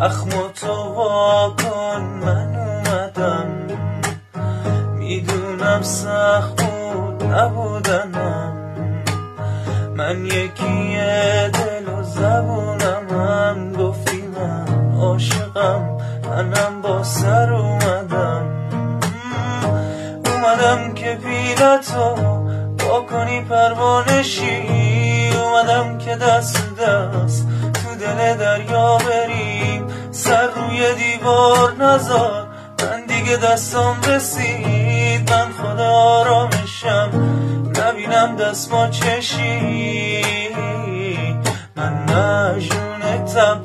اخمو تو واکن من اومدم، میدونم سخت بود نبودنم، من یکیه دل و زبونم، گفتی من عاشقم منم با سر اومدم، اومدم که پیلتو با کنی پروانشی، اومدم که دست دست تو دل دریا بریم، سر روی دیوار نذار من دیگه دستم رسید، من خدا آرامشم نبینم دست ما چشی، من مجنونتم